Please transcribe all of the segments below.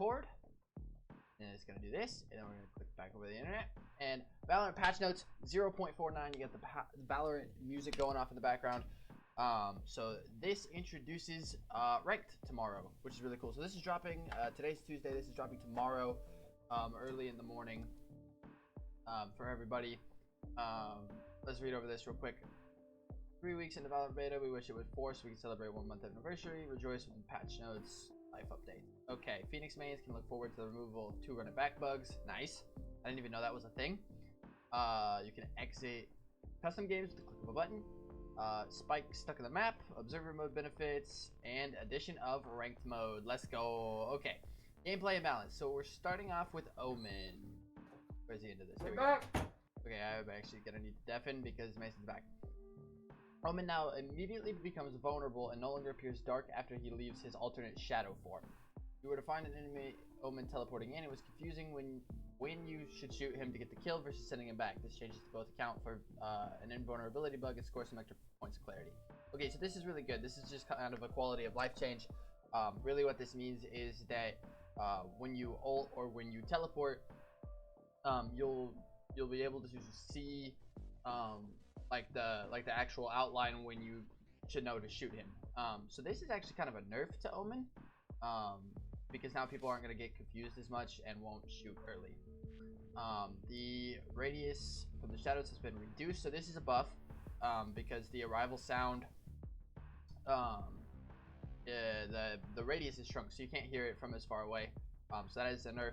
record. And it's going to do this. And then we're going to click back over the internet. And Valorant patch notes 0.49. You get the Valorant music going off in the background. So this introduces Ranked tomorrow, which is really cool. So this is dropping, today's Tuesday. This is dropping tomorrow, early in the morning for everybody. Let's read over this real quick. 3 weeks into Valorant beta, we wish it would force so we can celebrate 1 month anniversary. Rejoice with patch notes, life update. Okay, Phoenix mains can look forward to the removal of 2 run-it back bugs. Nice. I didn't even know that was a thing. You can exit custom games with the click of a button. Spike stuck in the map, observer mode benefits, and addition of ranked mode. Let's go. Okay, gameplay and balance. So we're starting off with Omen. Where's the end of this? Here we go. Okay, I'm actually gonna need to deafen because Mason's back. Omen now immediately becomes vulnerable and no longer appears dark after he leaves his alternate shadow form. If you were to find an enemy Omen teleporting in, it was confusing when you should shoot him to get the kill versus sending him back. This changes to both account for an invulnerability bug and score some extra points of clarity. Okay, so this is really good. This is just kind of a quality of life change. Really what this means is that when you ult or when you teleport, you'll be able to see like the actual outline when you should know to shoot him. So this is actually kind of a nerf to Omen, because now people aren't going to get confused as much and won't shoot early. The radius from the shadows has been reduced, so this is a buff, because the arrival sound, the radius is shrunk, so you can't hear it from as far away. So that is a nerf.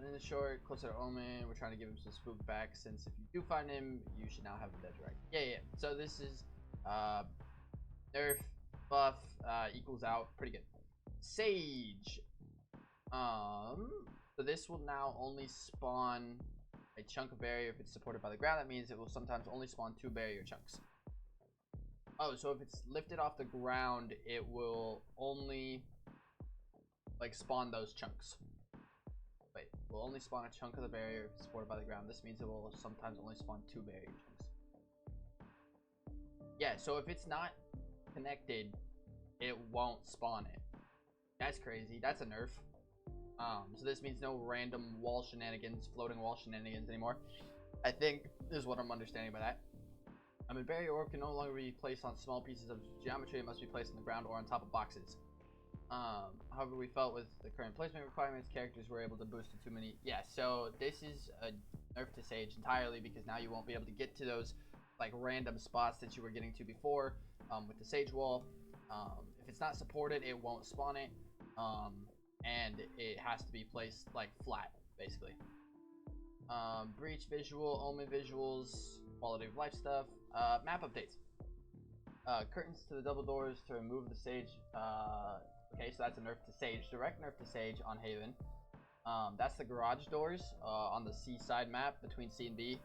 In the short, closer to Omen, we're trying to give him some spook back, since if you do find him, you should now have him dead direct. Yeah. So this is nerf, buff, equals out, pretty good. Sage. So this will now only spawn a chunk of barrier if it's supported by the ground. That means it will sometimes only spawn 2 barrier chunks. Oh, so if it's lifted off the ground, it will only like spawn those chunks. Wait, will only spawn a chunk of the barrier if it's supported by the ground. This means it will sometimes only spawn 2 barrier chunks. Yeah, so if it's not connected, it won't spawn it. That's crazy. That's a nerf. So this means no random wall shenanigans, floating wall shenanigans anymore. I think is what I'm understanding by that. A barrier orb can no longer be placed on small pieces of geometry. It must be placed on the ground or on top of boxes. However, we felt with the current placement requirements, characters were able to boost to too many. Yeah, so this is a nerf to Sage entirely, because now you won't be able to get to those like random spots that you were getting to before with the Sage wall. If it's not supported, it won't spawn it, and it has to be placed like flat, basically. Breach visual, Omen visuals, quality of life stuff, map updates. Curtains to the double doors to remove the Sage. Okay, so that's a nerf to Sage, direct nerf to Sage on Haven. That's the garage doors on the C side map between C and B.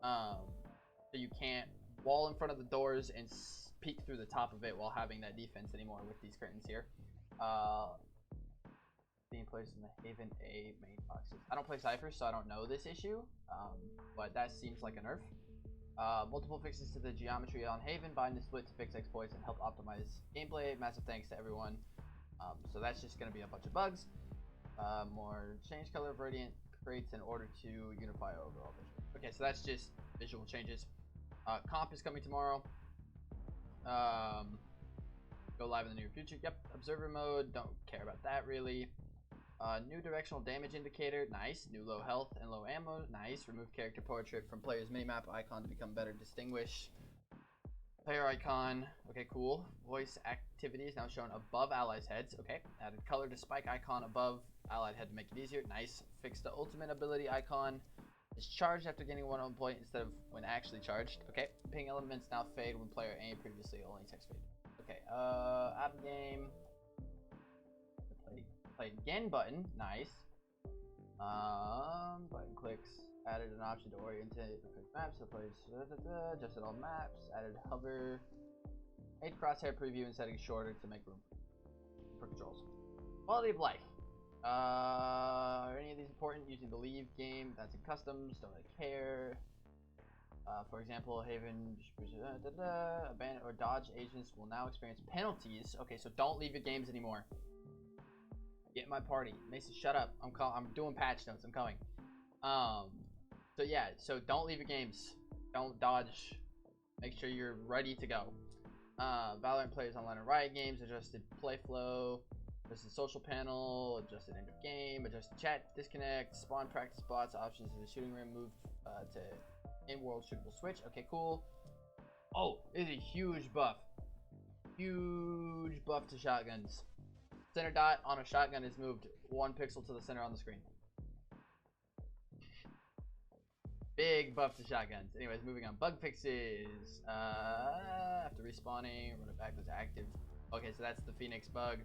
So you can't wall in front of the doors and peek through the top of it while having that defense anymore with these curtains here. Being placed in the Haven A main boxes. I don't play Cypher, so I don't know this issue, but that seems like a nerf. Multiple fixes to the geometry on Haven, bind and split to fix exploits and help optimize gameplay. Massive thanks to everyone. So that's just going to be a bunch of bugs. More change color of Radiant crates in order to unify overall visual. Okay, so that's just visual changes. Comp is coming tomorrow. Go live in the near future. Yep. Observer mode, don't care about that really. New directional damage indicator, nice. New low health and low ammo, nice. Remove character portrait from player's minimap icon to become better distinguished. Player icon, okay, cool. Voice activity is now shown above allies' heads, okay. Added color to spike icon above allied head to make it easier, nice. Fixed the ultimate ability icon. It's charged after getting 1 point instead of when actually charged, okay. Ping elements now fade when player aim, previously only text fade. Okay, out of game. Play again button, nice. Button clicks. Added an option to orientate the maps, so plays adjusted all maps. Added hover. Made crosshair preview and settings shorter to make room for controls. Quality of life. Are any of these important? Using the leave game, that's in customs, don't really care. For example, Haven, abandon or dodge agents will now experience penalties. Okay, so don't leave your games anymore. Get my party. Mason, shut up. I'm doing patch notes. I'm coming. So yeah. So don't leave your games. Don't dodge. Make sure you're ready to go. Valorant players online and Riot Games. Adjusted play flow. Adjusted social panel. Adjusted end of game. Adjusted chat disconnect. Spawn practice spots. Options in the shooting room. Move to in-world shootable switch. Okay, cool. Oh, this is a huge buff. Huge buff to shotguns. Center dot on a shotgun is moved 1 pixel to the center on the screen. Big buff to shotguns. Anyways, moving on. Bug fixes. After respawning, run it back to active. Okay, so that's the Phoenix bug.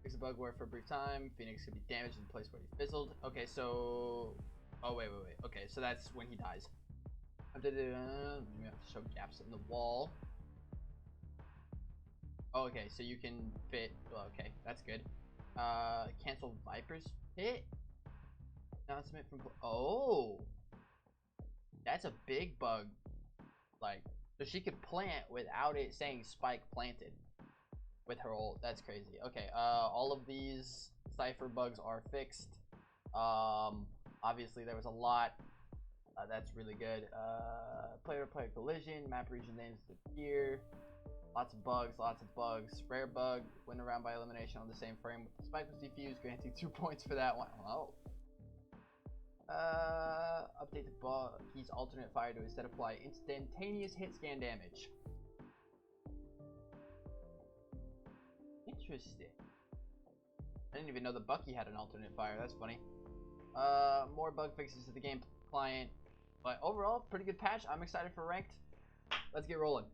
Fix a bug where for a brief time. Phoenix could be damaged in the place where he fizzled. Okay, so... Oh, wait. Okay, so that's when he dies. We have to show gaps in the wall. Oh, okay, so you can fit... Well, okay, that's good. Cancel Viper's Pit? Announcement from... Oh! That's a big bug. Like, so she could plant without it saying spike planted. With her ult. That's crazy. Okay, all of these Cypher bugs are fixed. Obviously there was a lot. That's really good. Player-to-player collision. Map region names disappear. Lots of bugs. Rare bug. Win around by elimination on the same frame. Spike was defused, granting 2 points for that one. Oh. Update the bug keys alternate fire to instead apply instantaneous hit scan damage. Interesting. I didn't even know the Bucky had an alternate fire. That's funny. More bug fixes to the game client. But overall, pretty good patch. I'm excited for ranked. Let's get rolling.